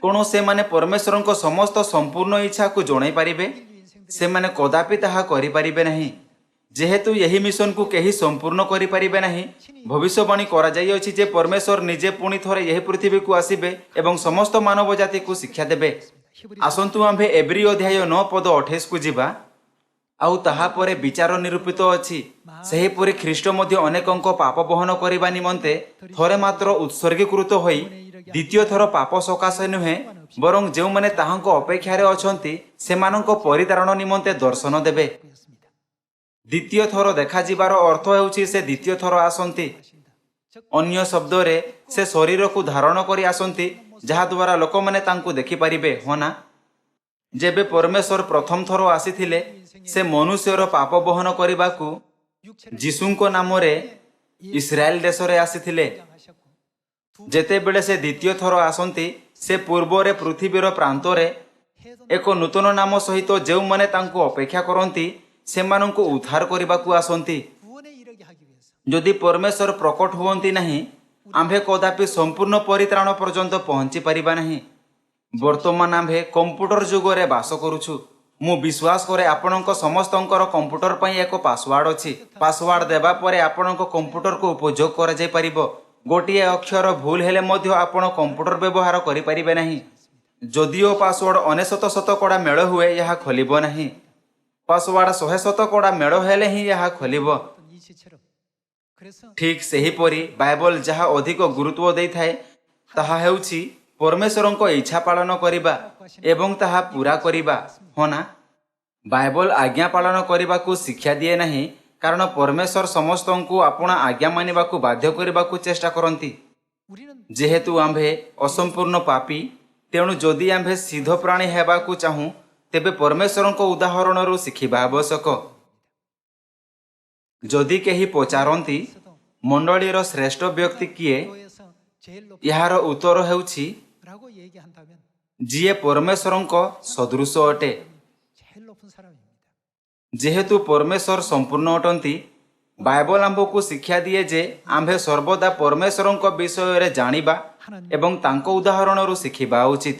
କଣ ସେମାନେ ପରମେଶ୍ୱରଙ୍କ ସମସ୍ତ ସମ୍ପୂର୍ଣ୍ଣ ଇଚ୍ଛାକୁ ଜଣାଇ ପାରିବେ? ସେମାନେ କଦାପି ତାହା କରିପାରିବେ ନାହିଁ। ଯେହେତୁ ଏହି ମିଶନକୁ କେହି ସମ୍ପୂର୍ଣ୍ଣ କରିପାରିବେ ନାହିଁ, ଭବିଷ୍ୟବାଣୀ କରାଯାଇଅଛି ଯେ ପରମେଶ୍ୱର ନିଜେ ପୁଣି ଥରେ ଏହି ପୃଥିବୀକୁ ଆସିବେ ଏବଂ ସମସ୍ତ ମାନବ ଜାତିକୁ ଶିକ୍ଷା ଦେବେ। ଆସନ୍ତୁ ଆମ୍ଭେ ଏବ୍ରୀ ଅଧ୍ୟାୟ 9 ପଦ 28କୁ ଯିବା। ଆଉ ତାହାପରେ ବିଚାର ନିରୂପିତ ଅଛି, ସେହିପରି ଖ୍ରୀଷ୍ଟ ମଧ୍ୟ ଅନେକଙ୍କ ପାପ ବହନ କରିବା ନିମନ୍ତେ ଥରେ ମାତ୍ର ଉତ୍ସର୍ଗୀକୃତ ହୋଇ ଦ୍ୱିତୀୟ ଥର ପାପ ସକାଶେ ନୁହେଁ ବରଂ ଯେଉଁମାନେ ତାହାଙ୍କ ଅପେକ୍ଷାରେ ଅଛନ୍ତି ସେମାନଙ୍କ ପରିତାରଣ ନିମନ୍ତେ ଦର୍ଶନ ଦେବେ। ଦ୍ୱିତୀୟ ଥର ଦେଖାଯିବାର ଅର୍ଥ ହେଉଛି ସେ ଦ୍ୱିତୀୟ ଥର ଆସନ୍ତି। ଅନ୍ୟ ଶବ୍ଦରେ ସେ ଶରୀରକୁ ଧାରଣ କରି ଆସନ୍ତି ଯାହାଦ୍ୱାରା ଲୋକମାନେ ତାଙ୍କୁ ଦେଖିପାରିବେ। ହଁ ନା? ଯେବେ ପରମେଶ୍ୱର ପ୍ରଥମ ଥର ଆସିଥିଲେ ସେ ମନୁଷ୍ୟର ପାପ ବହନ କରିବାକୁ ଯୀଶୁଙ୍କ ନାମରେ ଇସ୍ରାଏଲ ଦେଶରେ ଆସିଥିଲେ। ଯେତେବେଳେ ସେ ଦ୍ୱିତୀୟ ଥର ଆସନ୍ତି ସେ ପୂର୍ବରେ ପୃଥିବୀର ପ୍ରାନ୍ତରେ ଏକ ନୂତନ ନାମ ସହିତ ଯେଉଁମାନେ ତାଙ୍କୁ ଅପେକ୍ଷା କରନ୍ତି ସେମାନଙ୍କୁ ଉଦ୍ଧାର କରିବାକୁ ଆସନ୍ତି। ଯଦି ପରମେଶ୍ୱର ପ୍ରକଟ ହୁଅନ୍ତି ନାହିଁ ଆମ୍ଭେ କଦାପି ସମ୍ପୂର୍ଣ୍ଣ ପରିତ୍ରାଣ ପର୍ଯ୍ୟନ୍ତ ପହଞ୍ଚି ପାରିବା ନାହିଁ। ବର୍ତ୍ତମାନ ଆମ୍ଭେ କମ୍ପ୍ୟୁଟର ଯୁଗରେ ବାସ କରୁଛୁ। ମୁଁ ବିଶ୍ୱାସ କରେ ଆପଣଙ୍କ ସମସ୍ତଙ୍କର କମ୍ପ୍ୟୁଟର ପାଇଁ ଏକ ପାସୱାର୍ଡ ଅଛି। ପାସୱାର୍ଡ ଦେବା ପରେ ଆପଣଙ୍କ କମ୍ପ୍ୟୁଟରକୁ ଉପଯୋଗ କରାଯାଇପାରିବ। ଗୋଟିଏ ଅକ୍ଷର ଭୁଲ ହେଲେ ମଧ୍ୟ ଆପଣ କମ୍ପ୍ୟୁଟର ବ୍ୟବହାର କରିପାରିବେ ନାହିଁ। ଯଦିଓ ପାସୱାର୍ଡ 99% ମେଳ ହୁଏ ଏହା ଖୋଲିବ ନାହିଁ। ପାସୱାର୍ଡ 100% ମେଳ ହେଲେ ହିଁ ଏହା ଖୋଲିବ। ଠିକ୍ ସେହିପରି ବାଇବଲ ଯାହା ଅଧିକ ଗୁରୁତ୍ୱ ଦେଇଥାଏ ତାହା ହେଉଛି ପରମେଶ୍ୱରଙ୍କ ଇଚ୍ଛା ପାଳନ କରିବା ଏବଂ ତାହା ପୂରା କରିବା। ହଁ ନା? ବାଇବଲ ଆଜ୍ଞା ପାଳନ କରିବାକୁ ଶିକ୍ଷା ଦିଏ ନାହିଁ କାରଣ ପରମେଶ୍ୱର ସମସ୍ତଙ୍କୁ ଆପଣା ଆଜ୍ଞା ମାନିବାକୁ ବାଧ୍ୟ କରିବାକୁ ଚେଷ୍ଟା କରନ୍ତି। ଯେହେତୁ ଆମ୍ଭେ ଅସମ୍ପୂର୍ଣ୍ଣ ପାପୀ ତେଣୁ ଯଦି ଆମ୍ଭେ ସିଦ୍ଧ ପ୍ରାଣୀ ହେବାକୁ ଚାହୁଁ ତେବେ ପରମେଶ୍ୱରଙ୍କ ଉଦାହରଣରୁ ଶିଖିବା ଆବଶ୍ୟକ। ଯଦି କେହି ପଚାରନ୍ତି ମଣ୍ଡଳୀର ଶ୍ରେଷ୍ଠ ବ୍ୟକ୍ତି କିଏ, ଏହାର ଉତ୍ତର ହେଉଛି ଯିଏ ପରମେଶ୍ୱରଙ୍କ ସଦୃଶ ଅଟେ। ଯେହେତୁ ପରମେଶ୍ୱର ସମ୍ପୂର୍ଣ୍ଣ ଅଟନ୍ତି ବାଇବଲ ଆମ୍ଭକୁ ଶିକ୍ଷା ଦିଏ ଯେ ଆମ୍ଭେ ସର୍ବଦା ପରମେଶ୍ୱରଙ୍କ ବିଷୟରେ ଜାଣିବା ଏବଂ ତାଙ୍କ ଉଦାହରଣରୁ ଶିଖିବା ଉଚିତ।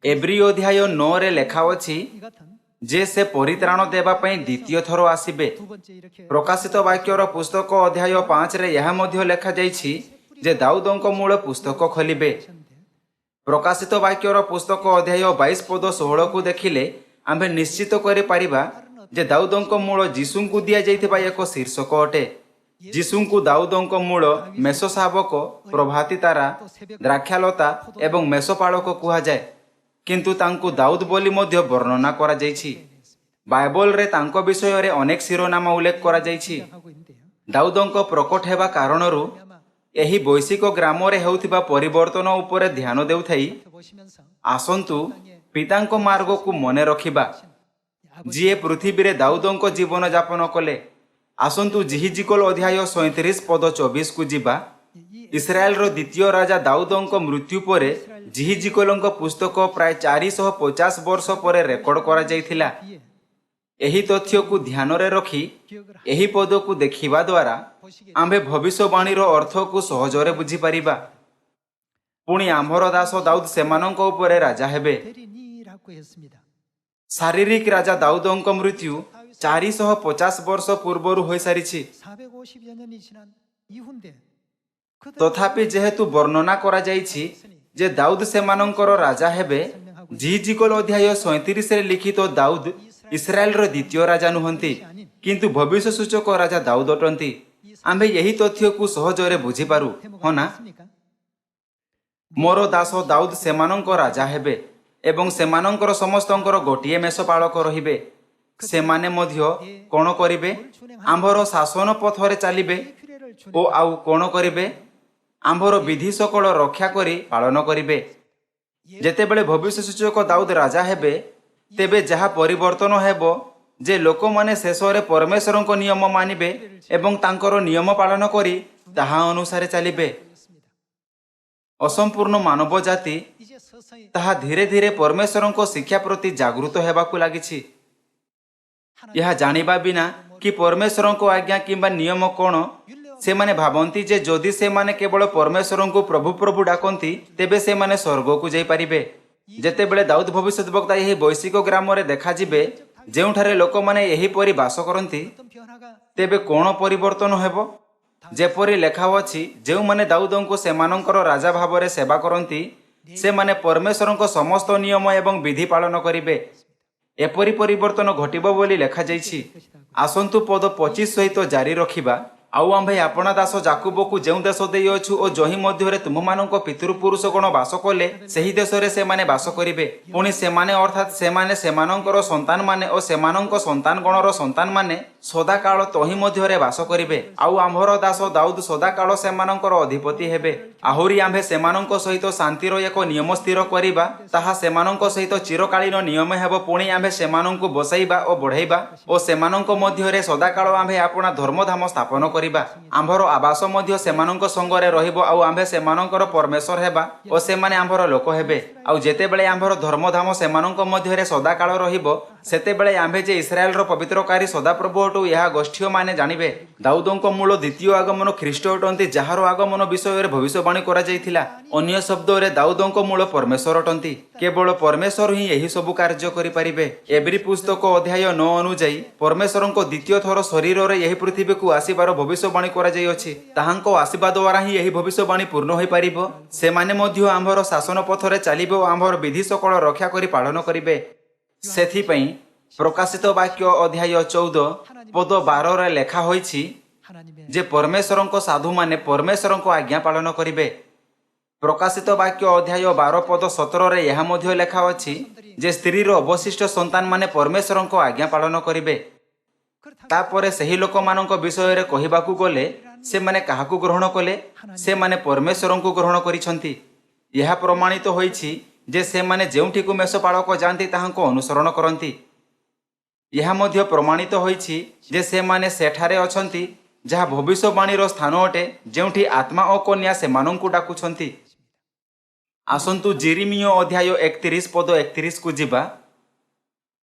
ଏବ୍ରୀ ଅଧ୍ୟାୟ 9ରେ ଲେଖା ଅଛି ଯେ ସେ ପରିତ୍ରାଣ ଦେବା ପାଇଁ ଦ୍ୱିତୀୟ ଥର ଆସିବେ। ପ୍ରକାଶିତ ବାକ୍ୟର ପୁସ୍ତକ ଅଧ୍ୟାୟ 5ରେ ଏହା ମଧ୍ୟ ଲେଖାଯାଇଛି ଯେ ଦାଉଦଙ୍କ ମୂଳ ପୁସ୍ତକ ଖୋଲିବେ। ପ୍ରକାଶିତ ବାକ୍ୟର ପୁସ୍ତକ ଅଧ୍ୟାୟ 22 ପଦ 16କୁ ଦେଖିଲେ ଆମ୍ଭେ ନିଶ୍ଚିତ କରିପାରିବା ଯେ ଦାଉଦଙ୍କ ମୂଳ ଯୀଶୁଙ୍କୁ ଦିଆଯାଇଥିବା ଏକ ଶୀର୍ଷକ ଅଟେ। ଯୀଶୁଙ୍କୁ ଦାଉଦଙ୍କ ମୂଳ ମେଷଶାବକ, ପ୍ରଭାତୀ ତାରା, ଦ୍ରାକ୍ଷାଲତା ଏବଂ ମେଷପାଳକ କୁହାଯାଏ। किंतु तांकु दाऊद बोली मध्य वर्णना करा जायछि। बाइबल रे तांको विषय रे अनेक शिरोनाम उल्लेख करा जायछि। दाऊदंको प्रकट हेबा कारणरू एही वैश्विक ग्राम रे हेउथिबा परिवर्तन उपरे ध्यान देउथाई आसंतु पितांको मार्ग को मने रखिबा, जिए पृथ्वी रे दाऊदंको जीवन यापन कले। आसंतु जिहिजिकल अध्याय 37 पद 24 को जीवा। इस्राएल रो द्वितीय राजा दाऊदंको मृत्यु परे जिहिजिकलंको पुस्तक प्राय 450 वर्ष परे रेकर्ड करा जायथिला। एही तथ्य को ध्यान रे रखी एही पद को देखिबा द्वारा आम्भे भविष्यवाणीर अर्थ को सहजरे बुझी परिबा। पुणी आम्भर दास दाऊद सेमानंको उपरे राजा हेबे। शारीरिक राजा दाऊदंको मृत्यु 450 वर्ष पूर्वरु होई सारिछि। तथापि जेहेतु वर्णना करा जायछि जे दाऊद सेमानंकर राजा हेबे, जिहिजिकल अध्याय 37 रे लिखित दाऊद इस्राएल रो द्वितीय राजा नुहंती, किंतु भविष्य सूचक राजा दाऊद अटंती। आम्भे यही तथ्य को सहजरे बुझी पारू होना। मोर दास दाऊद सेमानंक राजा हेबे एवं सेमानंकर समस्तंकर गोटिए मेषपालक रहिबे। सेमाने मध्य कोन करिबे? आम्भर शासन पथरे चलिबे ओ आउ कोन करिबे? आम्भर विधि सकल रक्षा करी पालन करिबे। जेतेबेले भविष्य सूचक दाऊद राजा हेबे, तेबे जहा परिवर्तन हेबो जे लोक माने शेषरे परमेश्वरंको नियम मानिबे एवं तांकर नियम पालन करी ताहा अनुसारे चलिबे। असंपूर्ण मानव जाति ताहा धीरे धीरे परमेश्वरंको शिक्षा प्रति जागृत हेबाकु लागिछि। यह जानिबा बिना कि परमेश्वरंको आज्ञा किंबा नियम कोन, से माने भाबंती जे जदि से माने केवल परमेश्वरंको प्रभु प्रभु डाकंती तेबे से माने स्वर्ग को जाई परिबे। जेतेबेले दाऊद भविष्यद्वक्ता यही वैश्विक ग्राम रे देखा जिबे जेउठारे लोक माने यही परि वास करंती, तेबे कोन परिवर्तन हेबो? जेपरि लेखा अछि, जेउ माने दाऊदंको सेमानंकर राजा भावरे सेवा करंती से माने परमेश्वरंको समस्त नियम एवं विधि पालन करिबे। एपरि परिवर्तन घटिबो बोली लेखा जायछि। आसंतु पद 25 सहित जारी रखिबा। आउ आम्भे आपणा दास जाकुब को जेउ देश देई अछु ओ जहि मध्यरे तुममानंको पितृपुरुष गण वास कले सेही देशरे से माने वास करिबे। पुणी से माने अर्थात से माने सेमानंकर संतान माने ओ सेमानंको संतान गणर संतान माने सदा काल तहि मध्यरे वास करिबे। आउ आम्भर दास दाऊद सदा काल सेमानंकर अधिपति हेबे। आहुरी आम्भे सेमानंको सहित शांतिर एक नियम स्थिर करिबा, ताहा सेमानंको सहित चिरकालीन नियम हेबो। पुणी आम्भे सेमानंको बसाइबा ओ बढ़ाइबा ओ सेमानंको मध्यरे सदा काल आम्भे आपणा धर्मधाम स्थापन करिबा। आम्भर आवास मध्य सेमानंको संगरे रहिबो आउ आम्भे सेमानंकर परमेश्वर हेबा ओ सेमाने आम्भर लोक हेबे। आउ जेतेबेले आम्भर धर्मधाम सेमानंको मध्यरे सदा काल रहिबो, सेतेबेले आम्भे जे इस्राएल रो पवित्रकारी सदाप्रभु अटु यहा गोष्ठीय माने जानिबे। दाऊदंको मूल द्वितीय आगमन ख्रीष्ट अटंती, जाहार आगमन विषय रे भविष्यवाणी करा जायथिला। अन्य शब्द रे दाऊदंको मूल परमेश्वर अटंती। केवल परमेश्वर ही यही सब कार्य करि परिबे। एब्री पुस्तक अध्याय 9 अनुଯାयी परमेश्वरंको द्वितीय थर शरीर रे यही पृथ्वी को आसीबार भविष्यवाणी करा जाय अछि। ताहांको आशीर्वाद द्वारा ही यही भविष्यवाणी पूर्ण होई परिबो। से माने मध्य आम्भर शासन पथरे चलिबे ओ आम्भर विधि सकल रक्षा करी पालन करिबे। सेथि पई प्रकाशित वाक्य अध्याय 14 पद 12 रे लेखा होईछि जे परमेश्वरंको साधु माने परमेश्वरंको आज्ञा पालन करिबे। प्रकाशित वाक्य अध्याय 12 पद 17 रे यह मध्य लेखा अछि जे स्त्री रो अवशिष्ट संतान माने परमेश्वरंको आज्ञा पालन करिबे। तापरे सही लोक मानक विषय रे कहिबाकू गले से माने काहाकू ग्रहण कले? से माने परमेश्वरंको ग्रहण करिसंती। यह प्रमाणित होईछि जे से माने जेउठी को मेषपालक जानती ताहांको अनुसरण करंती। यह मध्य प्रमाणित होईछि जे से माने सेठारे अछंती जहा भविष्यवाणीर स्थान अटे, जेउठी आत्मा ओ कन्या से मानंकु डाकुछंती। आसंतु जेरेमिया अध्याय 31 पद 31 को जीवा।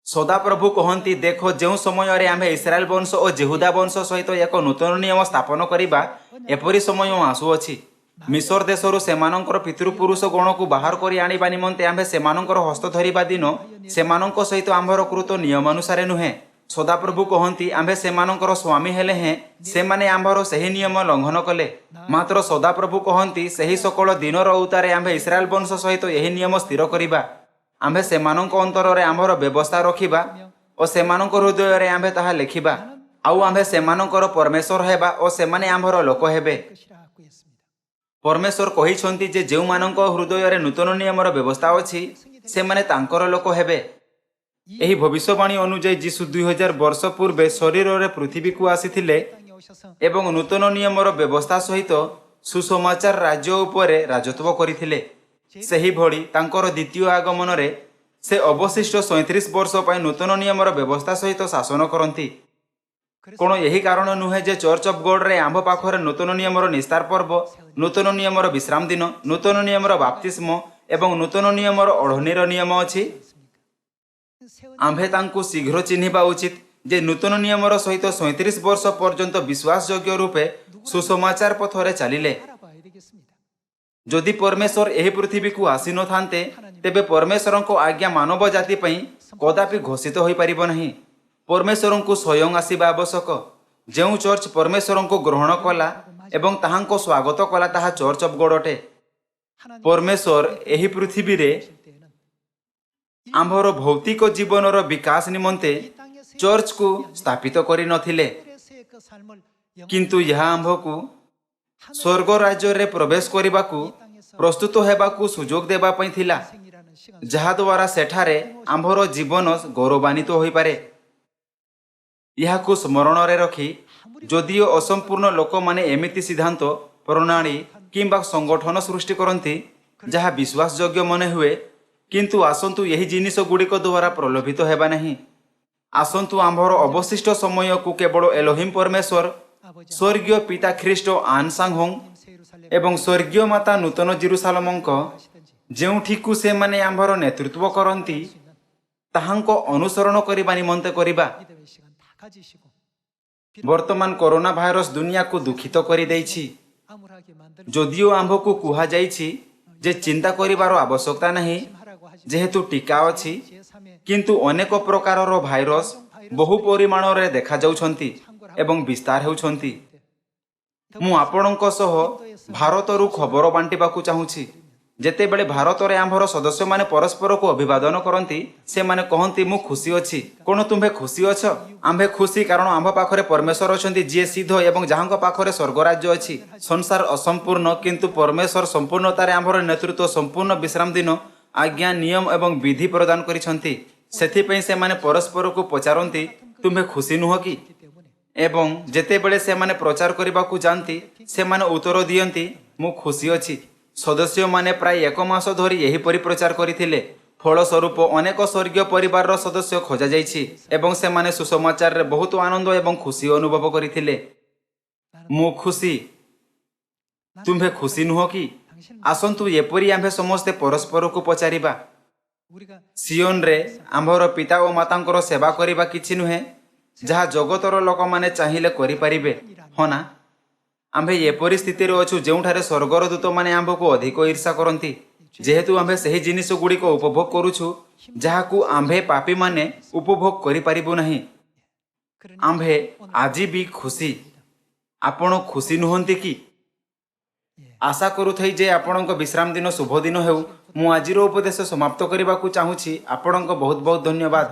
सदा प्रभु कहंती, देखो जेउ समय रे आम्भे इस्राएल वंश और जेहुदा वंश सहित एक नूतन नियम स्थापन करिबा, एपरि समय आसु अछि। मिस्र देशरु सेमानंकर पितृपुरुष गण को बाहर करी आनिबा निमंते आम्भे सेमानंकर हस्त धरिबा दिन सेमानंक सहित आम्भर कृत नियम अनुसारे नुहे। सदा प्रभु कहंती, आम्भे सेमानंकर स्वामी हेले हैं, से माने आम्भर सही नियम लंघन कले। मात्र सदा प्रभु कहंती, सही सकल दिनर उतारे आम्भे इस्राएल वंश सहित यही नियम स्थिर करिबा। आम्भे सेमानंक अंतर रे आम्भर व्यवस्था रखिबा और सेमानंक हृदय रे आम्भे ताहा लेखिबा। आउ आम्भे सेमानंकर परमेश्वर हेबा और सेमाने आम्भर लोक हेबे। परमेश्वर कहिसंती जे जेउ मानंक हृदय रे नूतन नियमर व्यवस्था अछि ସେମାନେ ତାଙ୍କର ଲୋକ ହେବେ। ଏହି ଭବିଷ୍ୟବାଣୀ ଅନୁଯାୟୀ ଯୀଶୁ 2000 ବର୍ଷ ପୂର୍ବେ ଶରୀରରେ ପୃଥିବୀକୁ ଆସିଥିଲେ ଏବଂ ନୂତନ ନିୟମର ବ୍ୟବସ୍ଥା ସହିତ ସୁସମାଚାର ରାଜ୍ୟ ଉପରେ ରାଜତ୍ୱ କରିଥିଲେ। ସେହିଭଳି ତାଙ୍କର ଦ୍ୱିତୀୟ ଆଗମନରେ ସେ ଅବଶିଷ୍ଟ 37 ବର୍ଷ ପାଇଁ ନୂତନ ନିୟମର ବ୍ୟବସ୍ଥା ସହିତ ଶାସନ କରନ୍ତି। କ'ଣ ଏହି କାରଣ ନୁହେଁ ଯେ ଚର୍ଚ୍ଚ ଅଫ୍ ଗଡ୍ରେ ଆମ୍ଭ ପାଖରେ ନୂତନ ନିୟମର ନିସ୍ତାର ପର୍ବ, ନୂତନ ନିୟମର ବିଶ୍ରାମ ଦିନ, ନୂତନ ନିୟମର ବାପ୍ତିସ୍ମ ଏବଂ ନୂତନ ନିୟମର ଅଢ଼ଣୀର ନିୟମ ଅଛି? ଆମ୍ଭେ ତାଙ୍କୁ ଶୀଘ୍ର ଚିହ୍ନିବା ଉଚିତ ଯେ ନୂତନ ନିୟମର ସହିତ 37 ବର୍ଷ ପର୍ଯ୍ୟନ୍ତ ବିଶ୍ୱାସଯୋଗ୍ୟ ରୂପେ ସୁସମାଚାର ପଥରେ ଚାଲିଲେ। ଯଦି ପରମେଶ୍ୱର ଏହି ପୃଥିବୀକୁ ଆସିନଥାନ୍ତେ ତେବେ ପରମେଶ୍ୱରଙ୍କ ଆଜ୍ଞା ମାନବ ଜାତି ପାଇଁ କଦାପି ଘୋଷିତ ହୋଇପାରିବ ନାହିଁ। ପରମେଶ୍ୱରଙ୍କୁ ସ୍ୱୟଂ ଆସିବା ଆବଶ୍ୟକ। ଯେଉଁ ଚର୍ଚ୍ଚ ପରମେଶ୍ୱରଙ୍କୁ ଗ୍ରହଣ କଲା ଏବଂ ତାହାଙ୍କ ସ୍ୱାଗତ କଲା ତାହା ଚର୍ଚ୍ଚ ଅଫ୍ ଗଡ୍ ଅଟେ। ପରମେଶ୍ୱର ଏହି ପୃଥିବୀରେ ଆମ୍ଭର ଭୌତିକ ଜୀବନର ବିକାଶ ନିମନ୍ତେ ଚର୍ଚ୍ଚକୁ ସ୍ଥାପିତ କରିନଥିଲେ, କିନ୍ତୁ ଏହା ଆମ୍ଭକୁ ସ୍ୱର୍ଗ ରାଜ୍ୟରେ ପ୍ରବେଶ କରିବାକୁ ପ୍ରସ୍ତୁତ ହେବାକୁ ସୁଯୋଗ ଦେବା ପାଇଁ ଥିଲା, ଯାହାଦ୍ୱାରା ସେଠାରେ ଆମ୍ଭର ଜୀବନ ଗୌରବାନ୍ୱିତ ହୋଇପାରେ। ଏହାକୁ ସ୍ମରଣରେ ରଖି ଯଦିଓ ଅସମ୍ପୂର୍ଣ୍ଣ ଲୋକମାନେ ଏମିତି ସିଦ୍ଧାନ୍ତ, ପ୍ରଣାଳୀ କିମ୍ବା ସଂଗଠନ ସୃଷ୍ଟି କରନ୍ତି ଯାହା ବିଶ୍ୱାସଯୋଗ୍ୟ ମନେ ହୁଏ, କିନ୍ତୁ ଆସନ୍ତୁ ଏହି ଜିନିଷ ଗୁଡ଼ିକ ଦ୍ୱାରା ପ୍ରଲୋଭିତ ହେବା ନାହିଁ। ଆସନ୍ତୁ ଆମ୍ଭର ଅବଶିଷ୍ଟ ସମୟକୁ କେବଳ ଏଲୋହିମ୍ ପରମେଶ୍ୱର, ସ୍ୱର୍ଗୀୟ ପିତା ଖ୍ରୀଷ୍ଟ ଆନ୍ ସାଂହୋଂ ଏବଂ ସ୍ୱର୍ଗୀୟ ମାତା ନୂତନ ଜେରୁସାଲେମଙ୍କ ଯେଉଁଠିକୁ ସେମାନେ ଆମ୍ଭର ନେତୃତ୍ୱ କରନ୍ତି ତାହାଙ୍କ ଅନୁସରଣ କରିବା ନିମନ୍ତେ କରିବା। ବର୍ତ୍ତମାନ କରୋନା ଭାଇରସ ଦୁନିଆକୁ ଦୁଃଖିତ କରିଦେଇଛି। ଯଦିଓ ଆମ୍ଭକୁ କୁହାଯାଇଛି ଯେ ଚିନ୍ତା କରିବାର ଆବଶ୍ୟକତା ନାହିଁ ଯେହେତୁ ଟୀକା ଅଛି, କିନ୍ତୁ ଅନେକ ପ୍ରକାରର ଭାଇରସ ବହୁ ପରିମାଣରେ ଦେଖାଯାଉଛନ୍ତି ଏବଂ ବିସ୍ତାର ହେଉଛନ୍ତି। ମୁଁ ଆପଣଙ୍କ ସହ ଭାରତରୁ ଖବର ବାଣ୍ଟିବାକୁ ଚାହୁଁଛି। ଯେତେବେଳେ ଭାରତରେ ଆମ୍ଭର ସଦସ୍ୟମାନେ ପରସ୍ପରକୁ ଅଭିବାଦନ କରନ୍ତି ସେମାନେ କହନ୍ତି ମୁଁ ଖୁସି ଅଛି। କ'ଣ ତୁମ୍ଭେ ଖୁସି ଅଛ? ଆମ୍ଭେ ଖୁସି କାରଣ ଆମ୍ଭ ପାଖରେ ପରମେଶ୍ୱର ଅଛନ୍ତି ଯିଏ ସିଦ୍ଧ ଏବଂ ଯାହାଙ୍କ ପାଖରେ ସ୍ୱର୍ଗରାଜ୍ୟ ଅଛି। ସଂସାର ଅସମ୍ପୂର୍ଣ୍ଣ କିନ୍ତୁ ପରମେଶ୍ୱର ସମ୍ପୂର୍ଣ୍ଣତାରେ ଆମ୍ଭର ନେତୃତ୍ୱ ସମ୍ପୂର୍ଣ୍ଣ ବିଶ୍ରାମ ଦିନ, ଆଜ୍ଞା, ନିୟମ ଏବଂ ବିଧି ପ୍ରଦାନ କରିଛନ୍ତି। ସେଥିପାଇଁ ସେମାନେ ପରସ୍ପରକୁ ପଚାରନ୍ତି ତୁମ୍ଭେ ଖୁସି ନୁହଁ କି? ଏବଂ ଯେତେବେଳେ ସେମାନେ ପ୍ରଚାର କରିବାକୁ ଯାଆନ୍ତି ସେମାନେ ଉତ୍ତର ଦିଅନ୍ତି ମୁଁ ଖୁସି ଅଛି। ସଦସ୍ୟମାନେ ପ୍ରାୟ 1 ମାସ ଧରି ଏହିପରି ପ୍ରଚାର କରିଥିଲେ। ଫଳସ୍ୱରୂପ ଅନେକ ସ୍ୱର୍ଗୀୟ ପରିବାରର ସଦସ୍ୟ ଖୋଜାଯାଇଛି ଏବଂ ସେମାନେ ସୁସମାଚାରରେ ବହୁତ ଆନନ୍ଦ ଏବଂ ଖୁସି ଅନୁଭବ କରିଥିଲେ। ମୁଁ ଖୁସି, ତୁମ୍ଭେ ଖୁସି ନୁହଁ କି? ଆସନ୍ତୁ ଏପରି ଆମ୍ଭେ ସମସ୍ତେ ପରସ୍ପରକୁ ପଚାରିବା। ସିଓନରେ ଆମ୍ଭର ପିତା ଓ ମାତାଙ୍କର ସେବା କରିବା କିଛି ନୁହେଁ ଯାହା ଜଗତର ଲୋକମାନେ ଚାହିଁଲେ କରିପାରିବେ, ହଁ ନା? ଆମ୍ଭେ ଏପରି ସ୍ଥିତିରେ ଅଛୁ ଯେଉଁଠାରେ ସ୍ୱର୍ଗର ଦୂତମାନେ ଆମ୍ଭକୁ ଅଧିକ ଈର୍ଷା କରନ୍ତି, ଯେହେତୁ ଆମ୍ଭେ ସେହି ଜିନିଷ ଗୁଡ଼ିକ ଉପଭୋଗ କରୁଛୁ ଯାହାକୁ ଆମ୍ଭେ ପାପୀମାନେ ଉପଭୋଗ କରିପାରିବୁ ନାହିଁ। ଆମ୍ଭେ ଆଜି ବି ଖୁସି। ଆପଣ ଖୁସି ନୁହନ୍ତି କି? ଆଶା କରୁଥାଇ ଯେ ଆପଣଙ୍କ ବିଶ୍ରାମ ଦିନ ଶୁଭ ଦିନ ହେଉ। ମୁଁ ଆଜିର ଉପଦେଶ ସମାପ୍ତ କରିବାକୁ ଚାହୁଁଛି। ଆପଣଙ୍କ ବହୁତ ବହୁତ ଧନ୍ୟବାଦ।